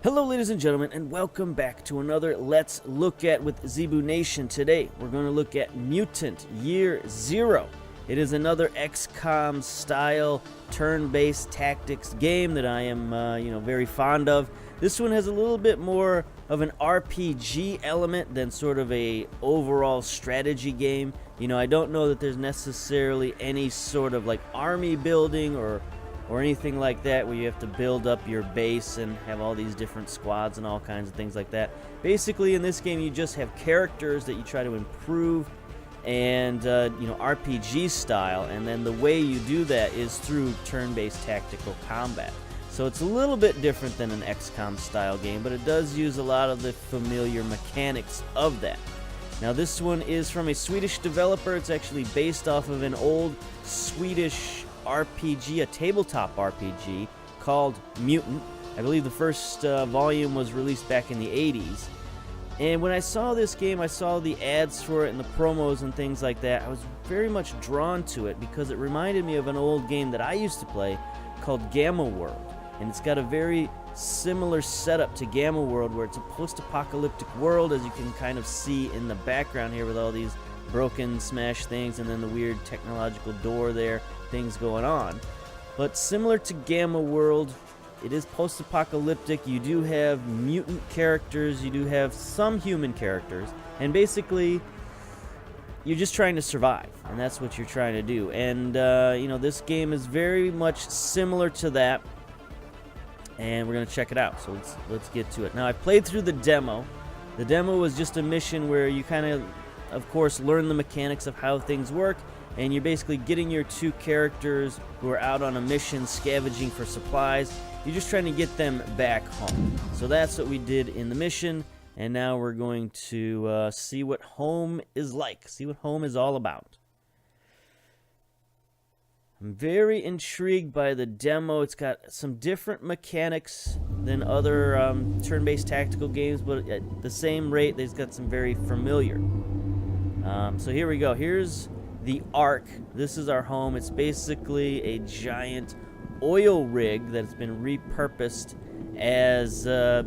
Hello ladies and gentlemen, and welcome back to another Let's Look At with Zebu Nation. Today we're going to look at Mutant Year Zero. It is another XCOM style turn-based tactics game that I am very fond of. This one has a little bit more of an RPG element than sort of a overall strategy game. I don't know that there's necessarily any sort of like army building or anything like that where you have to build up your base and have all these different squads and all kinds of things like that. Basically, in this game, you just have characters that you try to improve and, RPG style, and then the way you do that is through turn-based tactical combat. So it's a little bit different than an XCOM style game, but it does use a lot of the familiar mechanics of that. Now, this one is from a Swedish developer. It's actually based off of an old Swedish RPG, a tabletop RPG called Mutant. I believe the first volume was released back in the 80s. And when I saw this game, I saw the ads for it and the promos and things like that. I was very much drawn to it because it reminded me of an old game that I used to play called Gamma World. And it's got a very similar setup to Gamma World, where it's a post-apocalyptic world, as you can kind of see in the background here with all these broken, smashed things and then the weird technological door there, things going on. But similar to Gamma World, it is post-apocalyptic. You do have mutant characters, you do have some human characters, and basically you're just trying to survive, and that's what you're trying to do. And this game is very much similar to that, and we're going to check it out. So let's get to it. Now, I played through the demo. The demo was just a mission where you kind of course, learn the mechanics of how things work, and you're basically getting your two characters who are out on a mission scavenging for supplies. You're just trying to get them back home. So that's what we did in the mission, and now we're going to see what home is like, see what home is all about. I'm very intrigued by the demo. It's got some different mechanics than other turn-based tactical games, but at the same rate, they've got some very familiar. So here we go. Here's the Ark. This is our home. It's basically a giant oil rig that's been repurposed as the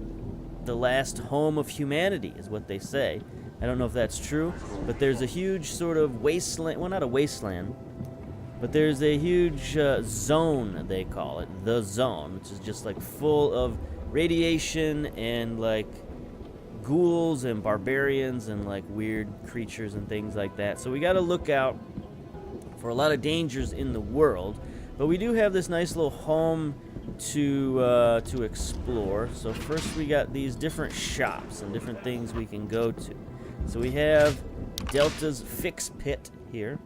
last home of humanity, is what they say. I don't know if that's true, but there's a huge sort of wasteland. Well, not a wasteland, but there's a huge zone, they call it, the zone, which is just like full of radiation and like ghouls and barbarians and like weird creatures and things like that. So we got to look out for a lot of dangers in the world, but we do have this nice little home to explore. So first we got these different shops and different things we can go to. So we have Delta's Fix Pit here.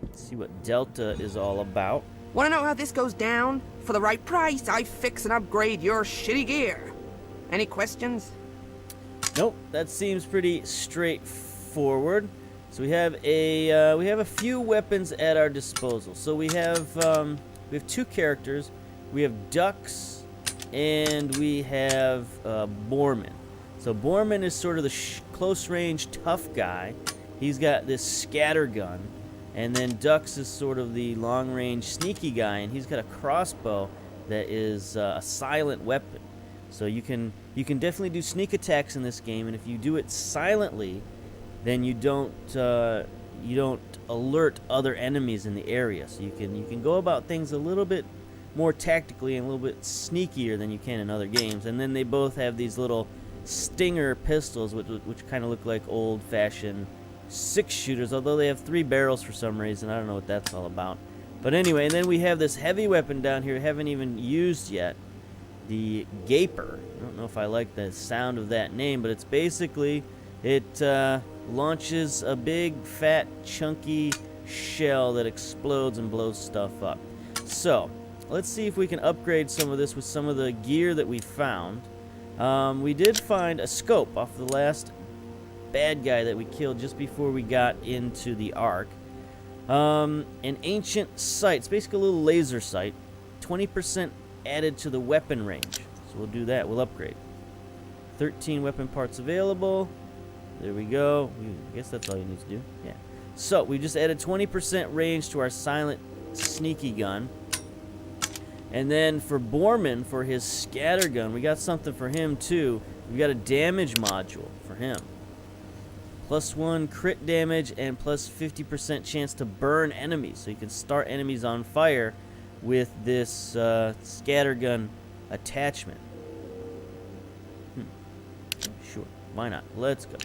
Let's see what Delta is all about. Want to know how this goes down? For the right price, I fix and upgrade your shitty gear. Any questions? Nope, that seems pretty straightforward. So we have a few weapons at our disposal. So we have two characters. We have Dux and we have Borman. So Borman is sort of the close-range tough guy. He's got this scatter gun. And then Dux is sort of the long-range sneaky guy, and he's got a crossbow that is a silent weapon. So you can definitely do sneak attacks in this game, and if you do it silently, then you don't alert other enemies in the area. So you can go about things a little bit more tactically and a little bit sneakier than you can in other games. And then they both have these little stinger pistols, which kind of look like old-fashioned 6-shooters, although they have 3 barrels for some reason. I don't know what that's all about. But anyway, and then we have this heavy weapon down here we haven't even used yet, the Gaper. I don't know if I like the sound of that name, but it's basically, it launches a big, fat, chunky shell that explodes and blows stuff up. So, let's see if we can upgrade some of this with some of the gear that we found. We did find a scope off the last bad guy that we killed just before we got into the Ark. An ancient sight. It's basically a little laser sight. 20% added to the weapon range. So we'll do that. We'll upgrade. 13 weapon parts available. There we go. I guess that's all you need to do. Yeah. So we just added 20% range to our silent sneaky gun. And then for Borman, for his scattergun, we got something for him too. We got a damage module for him. +1 crit damage and plus 50% chance to burn enemies. So you can start enemies on fire with this scattergun attachment. Sure, why not? Let's go.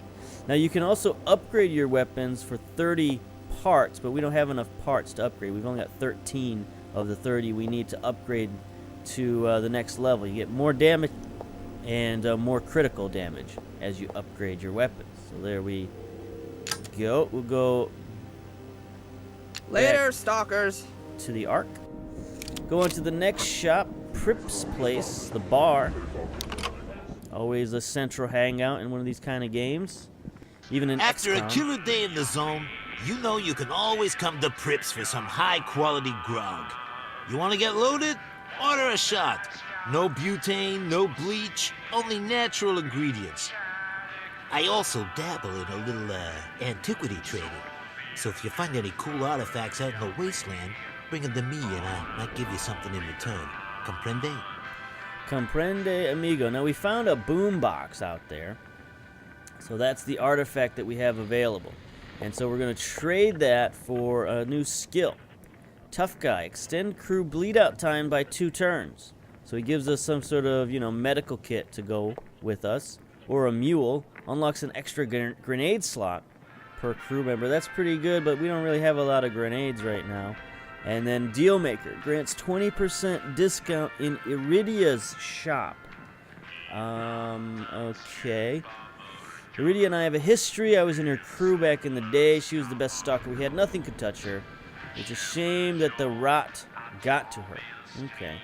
Now you can also upgrade your weapons for 30 parts, but we don't have enough parts to upgrade. We've only got 13 of the 30 we need to upgrade to the next level. You get more damage and more critical damage as you upgrade your weapons. So there we go. We'll go Later, stalkers. to the Ark. Go on to the next shop, Prip's Place, the bar. Always a central hangout in one of these kind of games. Even in After a XCOM. killer day in the zone, you know you can always come to Prip's for some high-quality grog. You want to get loaded? Order a shot. No butane, no bleach, only natural ingredients. I also dabble in a little, antiquity trading. So if you find any cool artifacts out in the wasteland, bring them to me and I might give you something in return. Comprende? Comprende, amigo. Now we found a boombox out there. So that's the artifact that we have available. And so we're going to trade that for a new skill. Tough guy. Extend crew bleed out time by 2 turns. So he gives us some sort of, medical kit to go with us. Or a mule. Unlocks an extra grenade slot per crew member. That's pretty good, but we don't really have a lot of grenades right now. And then Deal Maker grants 20% discount in Iridia's shop. Okay. Iridia and I have a history. I was in her crew back in the day. She was the best stalker we had. Nothing could touch her. It's a shame that the rot got to her. Okay.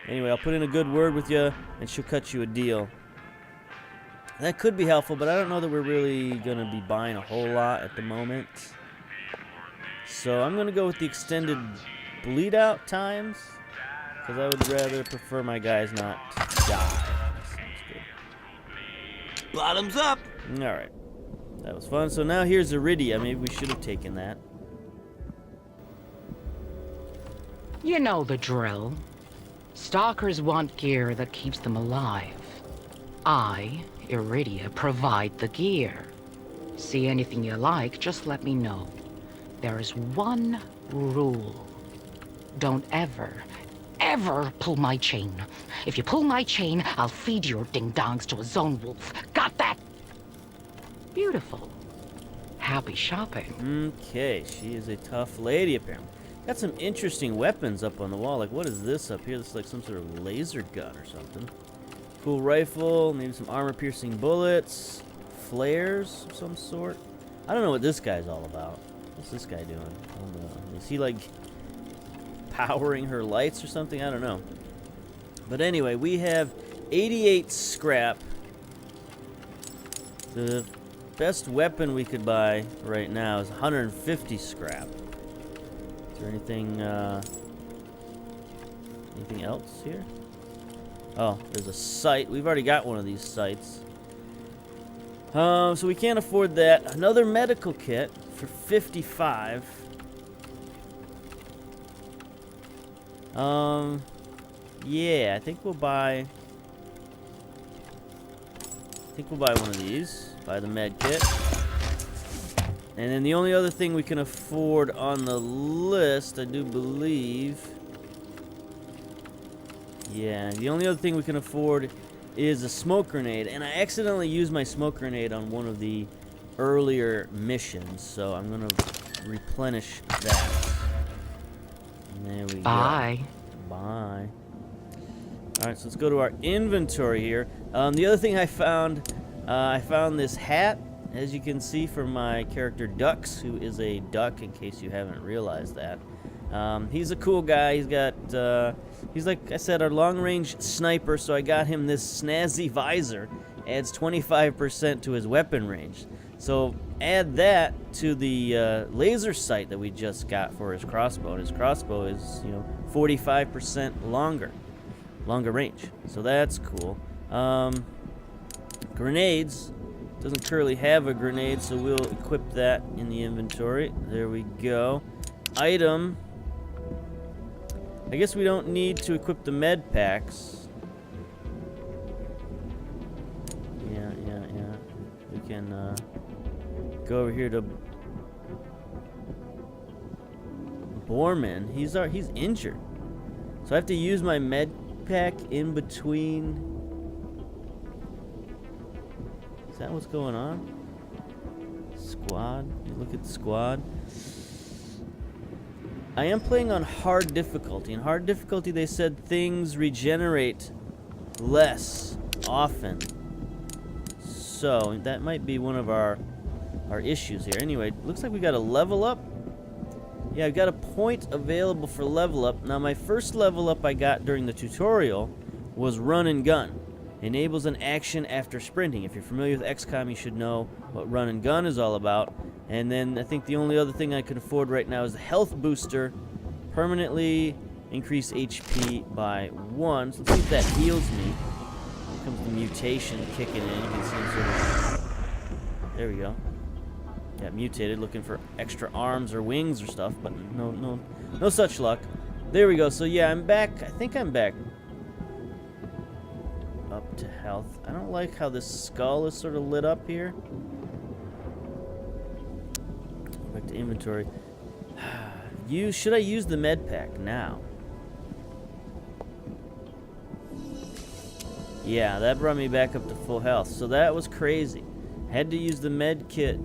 Anyway, I'll put in a good word with you, and she'll cut you a deal. That could be helpful, but I don't know that we're really going to be buying a whole lot at the moment. So I'm going to go with the extended bleed out times, because I would rather prefer my guys not die. Sounds good. Bottoms up! Alright. That was fun. So now here's Iridia. Maybe we should have taken that. You know the drill. Stalkers want gear that keeps them alive. I, Iridia, provide the gear. See anything you like, just let me know. There is one rule. Don't ever pull my chain. If you pull my chain, I'll feed your ding-dongs to a zone wolf. Got that? Beautiful. Happy shopping. Okay, she is a tough lady, apparently. Got some interesting weapons up on the wall. Like, what is this up here? This is like some sort of laser gun or something. Cool rifle, maybe some armor-piercing bullets, flares of some sort. I don't know what this guy's all about. What's this guy doing? I don't know. Is he, like, powering her lights or something? I don't know. But anyway, we have 88 scrap. The best weapon we could buy right now is 150 scrap. Is there anything else here? Oh, there's a sight. We've already got one of these sights. So we can't afford that. Another medical kit for 55. Yeah, I think we'll buy one of these. Buy the med kit. And then the only other thing we can afford on the list, I do believe. Yeah, the only other thing we can afford is a smoke grenade. And I accidentally used my smoke grenade on one of the earlier missions. So I'm going to replenish that. And there we go. Bye. Bye. Alright, so let's go to our inventory here. The other thing I found this hat, as you can see, for my character Dux, who is a duck, in case you haven't realized that. He's a cool guy. He's got, he's like I said, our long-range sniper, so I got him this snazzy visor. Adds 25% to his weapon range. So add that to the laser sight that we just got for his crossbow. And his crossbow is, 45% longer range. So that's cool. Grenades. Doesn't currently have a grenade, so we'll equip that in the inventory. There we go. Item. I guess we don't need to equip the med packs. Yeah. We can go over here to Borman. He's injured. So I have to use my med pack in between. Is that what's going on? Squad. You look at the squad. I am playing on hard difficulty. In hard difficulty, they said things regenerate less often. So that might be one of our issues here. Anyway, looks like we got a level up. Yeah, I've got a point available for level up. Now, my first level up I got during the tutorial was run and gun. Enables an action after sprinting. If you're familiar with XCOM, you should know what run and gun is all about. And then I think the only other thing I can afford right now is the health booster. Permanently increase HP by 1. So let's see if that heals me. Here comes the mutation kicking in. You can see him sort of... There we go. Got mutated, looking for extra arms or wings or stuff, but no such luck. There we go. So yeah, I'm back. I think I'm back up to health. I don't like how this skull is sort of lit up here. Back to inventory. Should I use the med pack now? Yeah, that brought me back up to full health. So that was crazy. Had to use the med kit.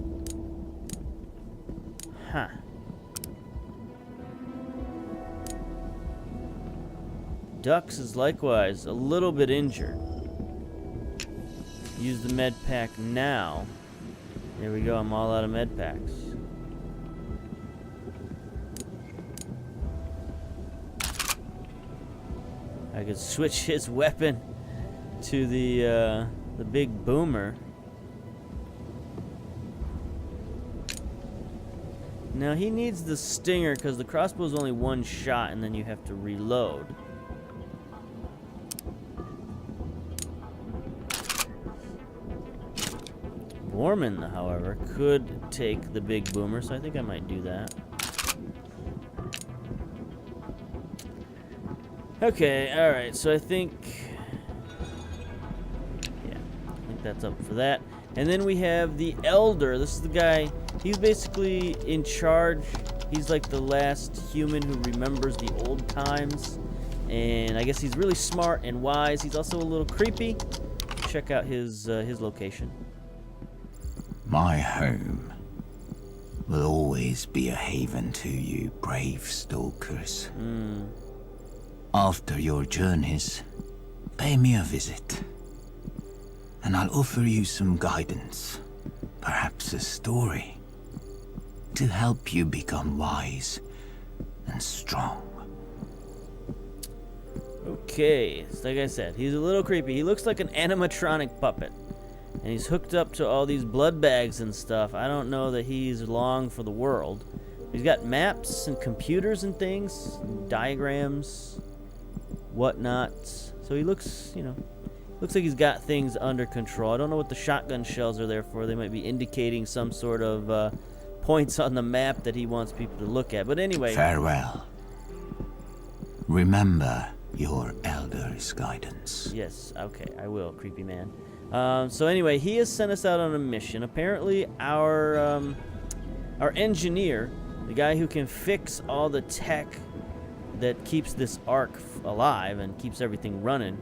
Huh. Dux is likewise a little bit injured. Use the med pack now. There we go, I'm all out of med packs. I could switch his weapon to the big boomer. Now he needs the stinger because the crossbow is only one shot and then you have to reload. Borman, however, could take the big boomer, so I think I might do that. Okay, alright, so I think that's up for that. And then we have the Elder. This is the guy, he's basically in charge. He's like the last human who remembers the old times. And I guess he's really smart and wise. He's also a little creepy. Check out his location. My home will always be a haven to you, brave stalkers. After your journeys, pay me a visit, and I'll offer you some guidance, perhaps a story, to help you become wise and strong. Okay, so like I said, he's a little creepy. He looks like an animatronic puppet. And he's hooked up to all these blood bags and stuff. I don't know that he's long for the world. He's got maps and computers and things, and diagrams, whatnot. So he looks, looks like he's got things under control. I don't know what the shotgun shells are there for. They might be indicating some sort of points on the map that he wants people to look at. But anyway. Farewell. Remember your elder's guidance. Yes, okay, I will, creepy man. So anyway, he has sent us out on a mission. Apparently, our engineer, the guy who can fix all the tech that keeps this ark alive and keeps everything running,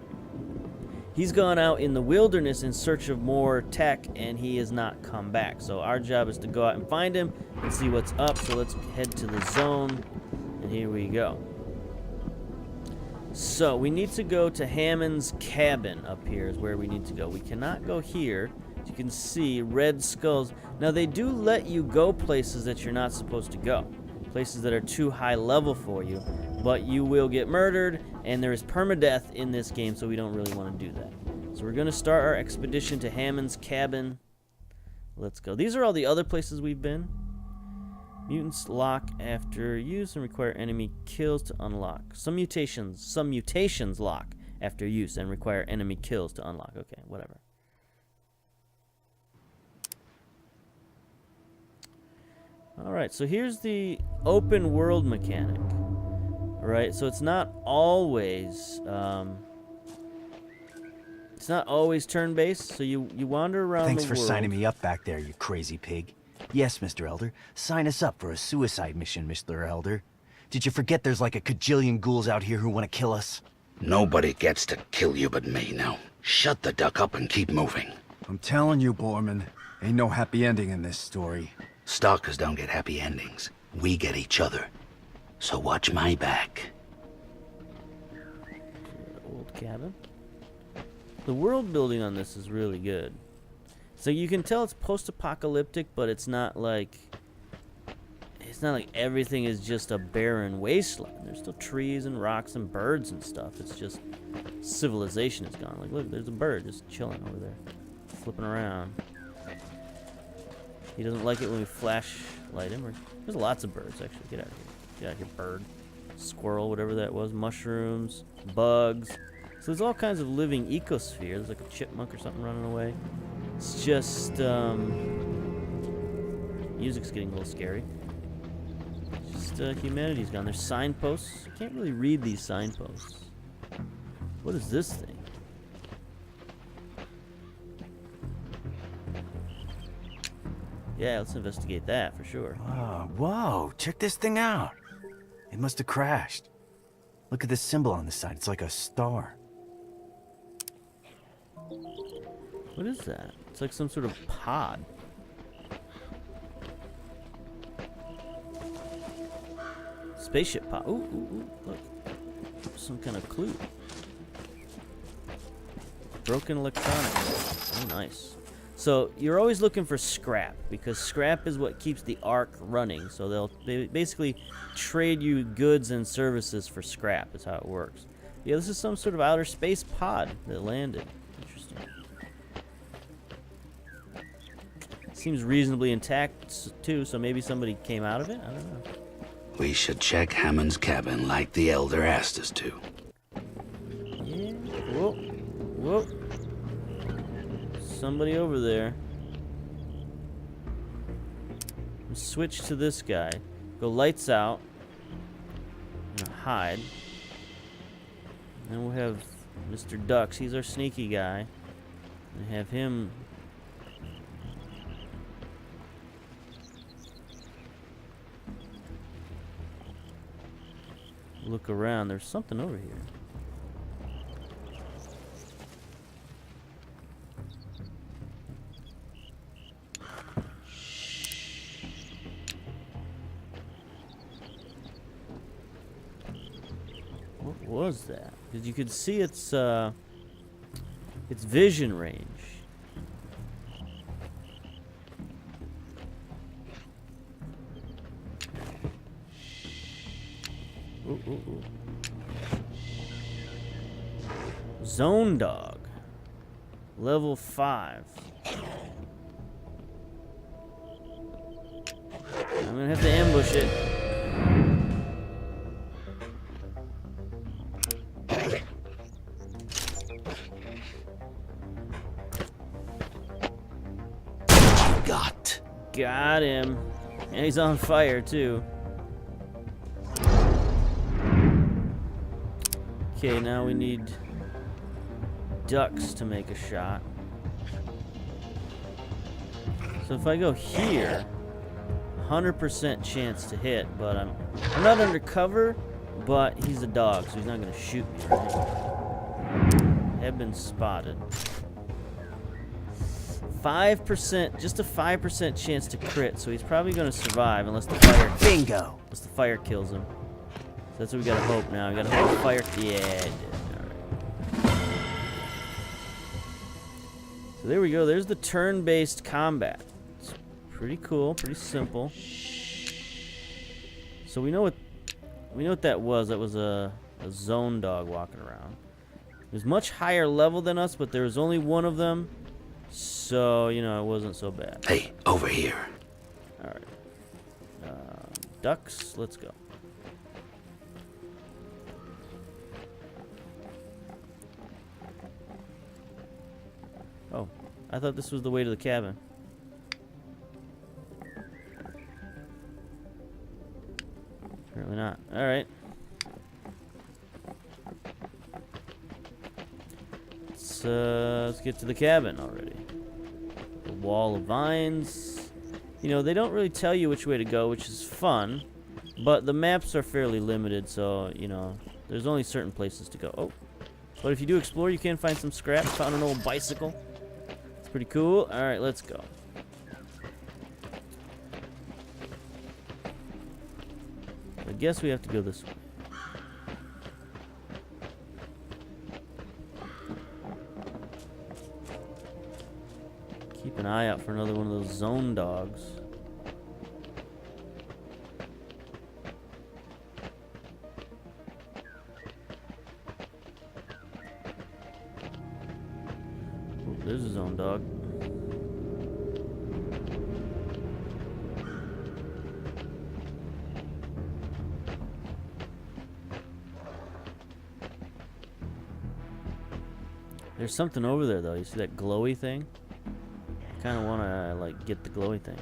he's gone out in the wilderness in search of more tech, and he has not come back. So our job is to go out and find him and see what's up. So let's head to the zone, and here we go. So we need to go to Hammond's cabin. Up here is where we need to go. We cannot go here. As you can see, red skulls. Now they do let you go places that you're not supposed to go, places that are too high level for you, but you will get murdered, and there is permadeath in this game, so we don't really want to do that. So we're going to start our expedition to Hammond's cabin. Let's go. These are all the other places we've been. Mutants lock after use and require enemy kills to unlock. Some mutations lock after use and require enemy kills to unlock. Okay, whatever. Alright, so here's the open world mechanic. right? So it's not always turn-based. So you wander around Thanks the for world. signing me up back there, you crazy pig. Yes, Mr. Elder. Sign us up for a suicide mission, Mr. Elder. Did you forget there's like a cajillion ghouls out here who want to kill us? Nobody gets to kill you but me now. Shut the duck up and keep moving. I'm telling you, Borman, ain't no happy ending in this story. Stalkers don't get happy endings. We get each other. So watch my back. Old cabin. The world building on this is really good. So you can tell it's post-apocalyptic, but it's not like everything is just a barren wasteland. There's still trees and rocks and birds and stuff. It's just civilization is gone. Like, look, there's a bird just chilling over there, flipping around. He doesn't like it when we flashlight him. There's lots of birds, actually. Get out of here. Get out of here, bird. Squirrel, whatever that was. Mushrooms, bugs. So there's all kinds of living ecosphere. There's like a chipmunk or something running away. It's just, music's getting a little scary. Just, humanity's gone. There's signposts. I can't really read these signposts. What is this thing? Yeah, let's investigate that for sure. Whoa, check this thing out. It must have crashed. Look at this symbol on the side. It's like a star. What is that? It's like some sort of pod. Spaceship pod. Ooh, look. Some kind of clue. Broken electronics. Oh, nice. So you're always looking for scrap, because scrap is what keeps the arc running. So they basically trade you goods and services for scrap is how it works. Yeah, this is some sort of outer space pod that landed. Interesting. Seems reasonably intact too, so maybe somebody came out of it? I don't know. We should check Hammond's cabin like the Elder asked us to. Yeah. Whoa. Somebody over there. Let's switch to this guy. Go lights out. And hide. And then we'll have Mr. Ducks. He's our sneaky guy. And have him. Look around. There's something over here. What was that? Because you could see its vision range. Ooh. Zone Dog. Level 5. I'm gonna have to ambush it. Got him. And he's on fire too. Okay, now we need ducks to make a shot. So if I go here, 100% chance to hit, but I'm not undercover, but he's a dog, so he's not gonna shoot me, right? Have been spotted. 5%, just a 5% chance to crit, so he's probably gonna survive unless the fire. Bingo! Unless the fire kills him. So that's what we gotta hope now. We gotta hope the fire. Yeah, it did. Alright. So there we go. There's the turn-based combat. It's pretty cool, pretty simple. So we know what that was. That was a zone dog walking around. It was much higher level than us, but there was only one of them. So, you know, it wasn't so bad. Hey, over here. Alright. Ducks, let's go. Oh, I thought this was the way to the cabin. Apparently not. Alright. let's get to the cabin already. The wall of vines. You know, they don't really tell you which way to go, which is fun. But the maps are fairly limited, so, you know, there's only certain places to go. Oh, but if you do explore, you can find some scrap. Found an old bicycle. It's pretty cool. All right, let's go. I guess we have to go this way. Keep an eye out for another one of those zone dogs. Oh, there's a zone dog. There's something over there, though. You see that glowy thing? I kind of want to, like, get the glowy thing.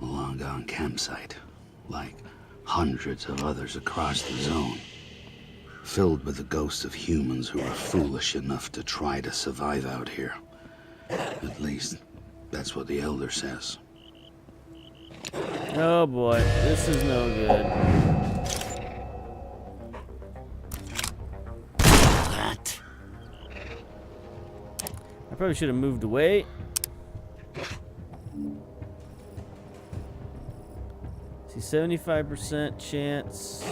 Long-gone campsite, like hundreds of others across the zone, filled with the ghosts of humans who are foolish enough to try to survive out here. At least, that's what the Elder says. Oh boy, this is no good. That? I probably should have moved away. See, 75% chance.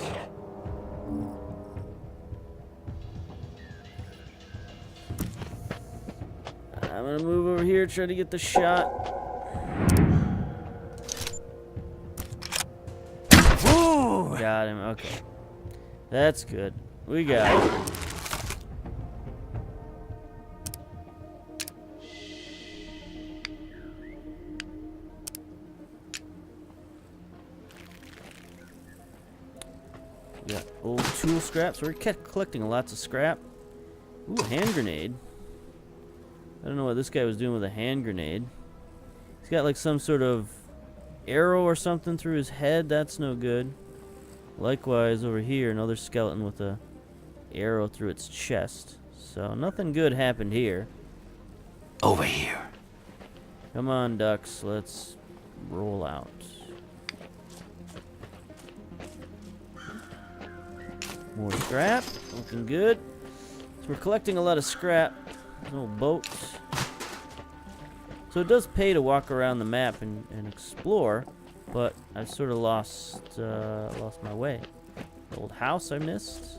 I'm gonna move over here, try to get the shot. Ooh! Got him, okay. That's good. We got him. We got old tool scraps. We're collecting lots of scrap. Ooh, a hand grenade. I don't know what this guy was doing with a hand grenade. He's got like some sort of arrow or something through his head. That's no good. Likewise, over here, another skeleton with a arrow through its chest. So nothing good happened here. Over here. Come on, ducks. Let's roll out. More scrap. Looking good. So we're collecting a lot of scrap. Little boats. So it does pay to walk around the map and explore, but I've sort of lost my way. The old house I missed.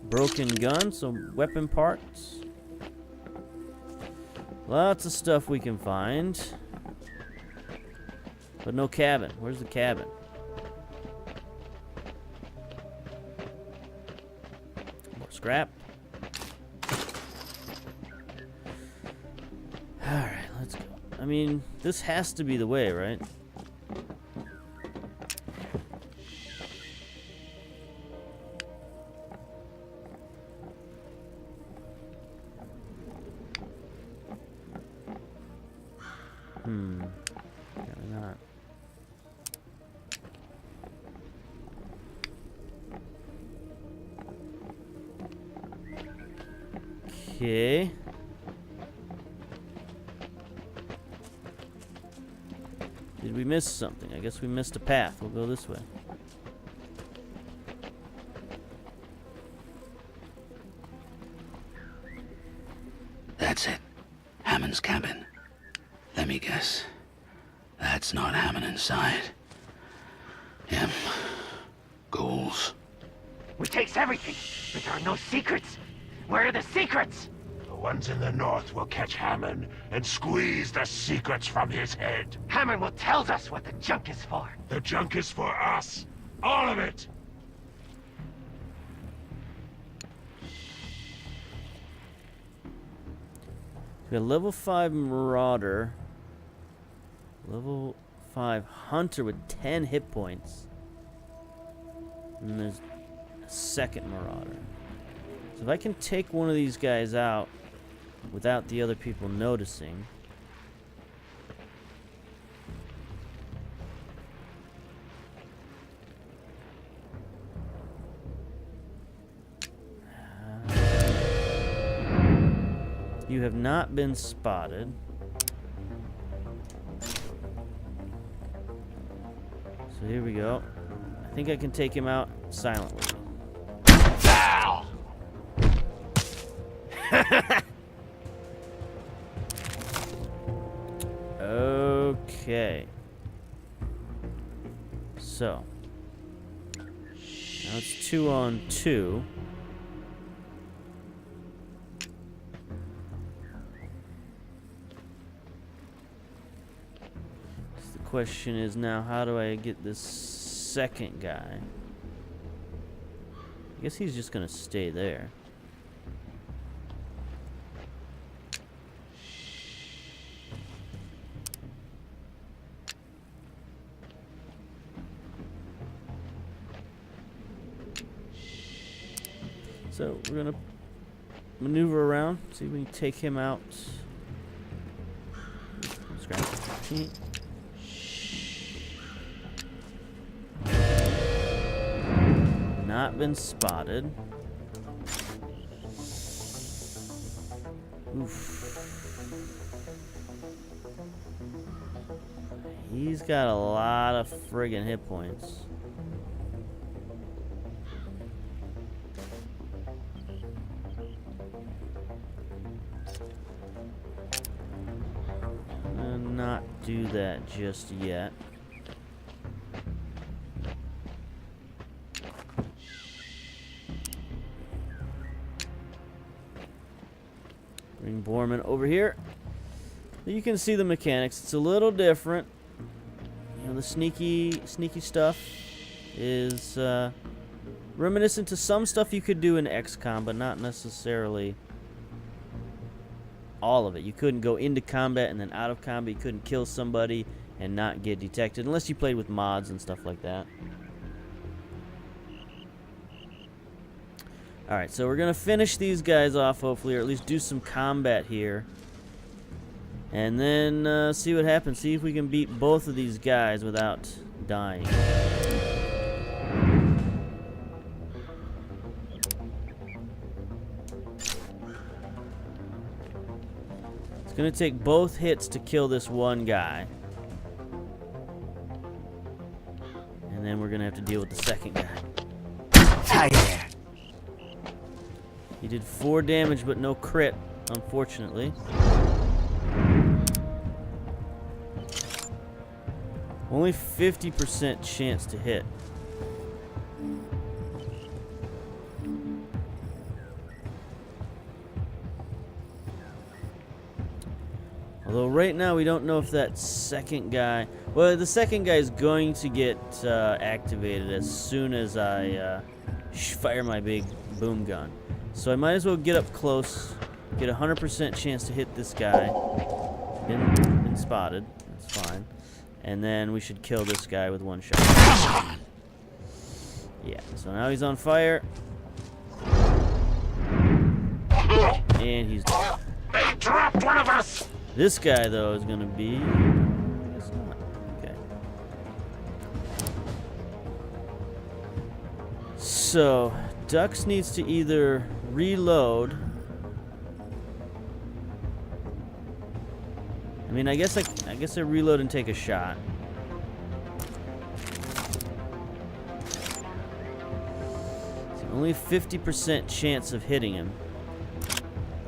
Broken gun, some weapon parts. Lots of stuff we can find. But no cabin. Where's the cabin? More scrap. Alright, let's go. I mean, this has to be the way, right? Apparently not. Okay. Did we miss something? I guess we missed a path. We'll go this way. That's it. Hammond's cabin. Let me guess. That's not Hammond inside. Him. Ghouls. We takes everything, but there are no secrets. Where are the secrets? The ones in the north will catch Hammond and squeeze the secrets from his head. Hammond will tell us what the junk is for. The junk is for us. All of it. We got level 5 Marauder. Level 5 Hunter with 10 hit points. And there's a second Marauder. So if I can take one of these guys out without the other people noticing. You have not been spotted. So here we go. I think I can take him out silently. Ow! Okay. So. Now it's 2 on 2. Question is now, how do I get this second guy? I guess he's just gonna stay there. So we're gonna maneuver around, see if we can take him out. Scratch 15. Not been spotted. Oof. He's got a lot of friggin' hit points. Not do that just yet. Bring Borman over here. You can see the mechanics. It's a little different. You know, the sneaky stuff is reminiscent to some stuff you could do in XCOM, but not necessarily all of it. You couldn't go into combat and then out of combat. You couldn't kill somebody and not get detected unless you played with mods and stuff like that. Alright, so we're going to finish these guys off, hopefully, or at least do some combat here. And then see what happens. See if we can beat both of these guys without dying. It's going to take both hits to kill this one guy. And then we're going to have to deal with the second guy. Hi there. He did 4 damage, but no crit, unfortunately. Only 50% chance to hit. Although right now we don't know if that second guy... Well, the second guy is going to get activated as soon as I fire my big boom gun. So I might as well get up close, get a 100% chance to hit this guy. Been spotted, that's fine. And then we should kill this guy with 1 shot. Yeah, so now he's on fire. And he's dead. They dropped one of us! This guy, though, is going to be... I guess not. Okay. So, Dux needs to either reload... I mean, I guess I reload and take a shot. It's only 50% chance of hitting him.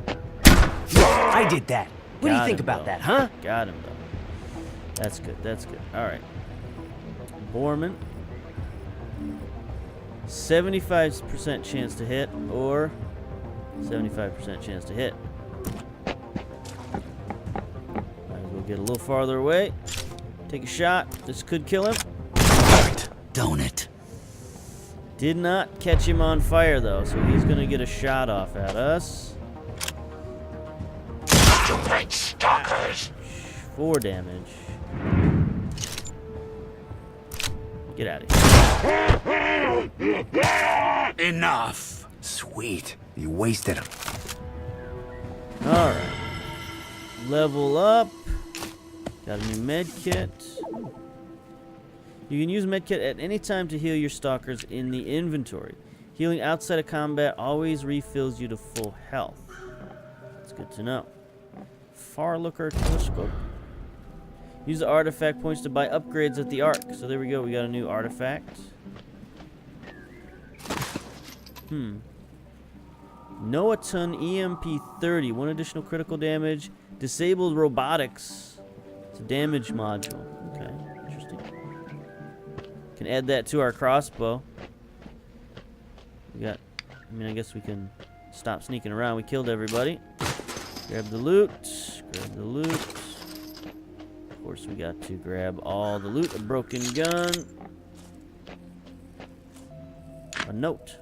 I did that. What do you think about that, huh? Got him, though. That's good, that's good. Alright. Borman. 75% chance to hit, or 75% chance to hit. Get a little farther away. Take a shot. This could kill him. Don't it? Did not catch him on fire, though, so he's going to get a shot off at us. Stupid stalkers! 4 damage. Get out of here. Enough! Sweet. You wasted him. Alright. Level up. Got a new med kit. You can use med kit at any time to heal your stalkers in the inventory. Healing outside of combat always refills you to full health. That's good to know. Far Looker Telescope. Use the artifact points to buy upgrades at the Ark. So there we go, we got a new artifact. Noaton EMP-30. 1 additional critical damage. Disabled robotics. It's a damage module. Okay, interesting. Can add that to our crossbow. We got, I mean, I guess we can stop sneaking around. We killed everybody. Grab the loot. Grab the loot. Of course, we got to grab all the loot. A broken gun. A note.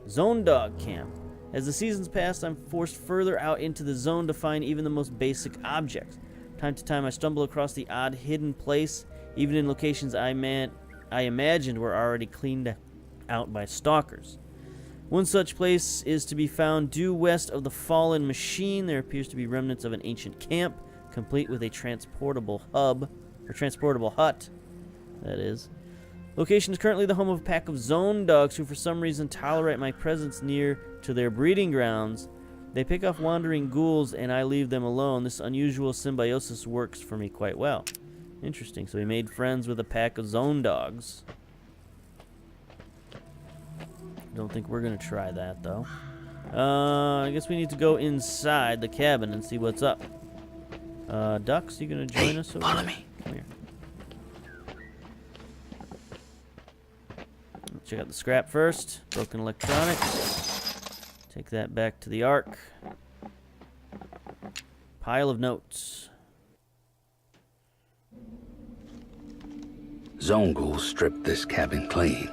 Zone Dog Camp. As the seasons pass, I'm forced further out into the zone to find even the most basic objects. Time to time, I stumble across the odd hidden place, even in locations I imagined were already cleaned out by stalkers. One such place is to be found due west of the fallen machine. There appears to be remnants of an ancient camp, complete with a transportable hut, that is. Location is currently the home of a pack of zone dogs who for some reason tolerate my presence near to their breeding grounds. They pick off wandering ghouls and I leave them alone. This unusual symbiosis works for me quite well. Interesting. So we made friends with a pack of zone dogs. Don't think we're going to try that, though. I guess we need to go inside the cabin and see what's up. Ducks, you going to join us over follow there? me. Come here. Check out the scrap first. Broken electronics. Take that back to the Ark. Pile of notes. Zone ghouls stripped this cabin clean.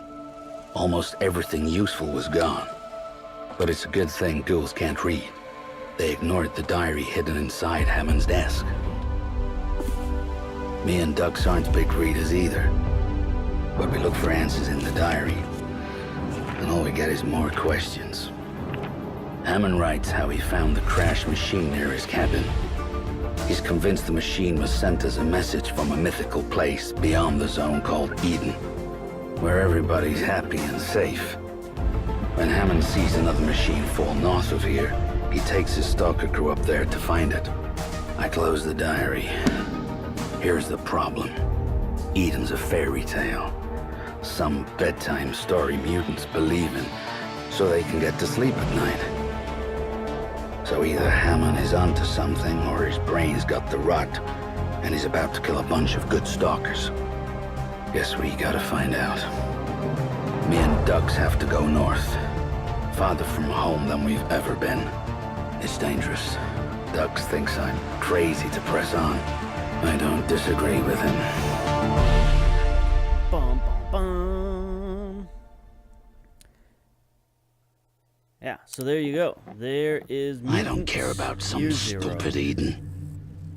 Almost everything useful was gone. But it's a good thing ghouls can't read. They ignored the diary hidden inside Hammond's desk. Me and Ducks aren't big readers either. But we look for answers in the diary. And all we get is more questions. Hammond writes how he found the crashed machine near his cabin. He's convinced the machine was sent as a message from a mythical place beyond the zone called Eden, where everybody's happy and safe. When Hammond sees another machine fall north of here, he takes his stalker crew up there to find it. I close the diary. Here's the problem. Eden's a fairy tale. Some bedtime story mutants believe in, so they can get to sleep at night. So either Hammond is onto something, or his brain's got the rot, and he's about to kill a bunch of good stalkers. Guess we gotta find out. Me and Ducks have to go north. Farther from home than we've ever been. It's dangerous. Ducks thinks I'm crazy to press on. I don't disagree with him. Bum, bum, bum. Yeah, so there you go. There is I don't Mutant care about some Year Zero. stupid Eden.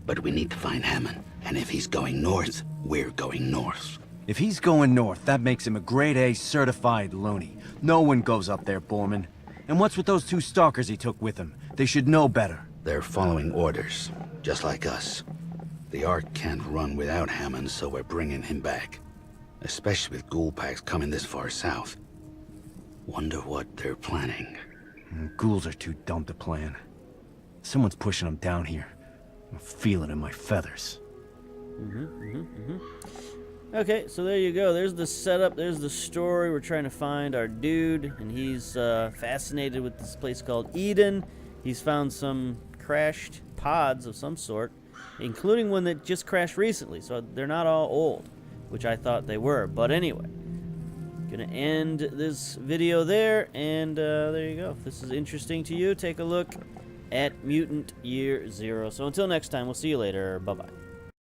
But we need to find Hammond. And if he's going north, we're going north. If he's going north, that makes him a grade A certified loony. No one goes up there, Borman. And what's with those 2 stalkers he took with him? They should know better. They're following orders, just like us. The Ark can't run without Hammond, so we're bringing him back. Especially with ghoul packs coming this far south. Wonder what they're planning. Ghouls are too dumb to plan. Someone's pushing them down here. I feel it in my feathers. Okay, so there you go. There's the setup. There's the story. We're trying to find our dude, and he's fascinated with this place called Eden. He's found some crashed pods of some sort, including one that just crashed recently, so they're not all old, which I thought they were. But anyway, gonna end this video there, and there you go. If this is interesting to you, take a look at Mutant Year Zero. So until next time, we'll see you later. Bye-bye.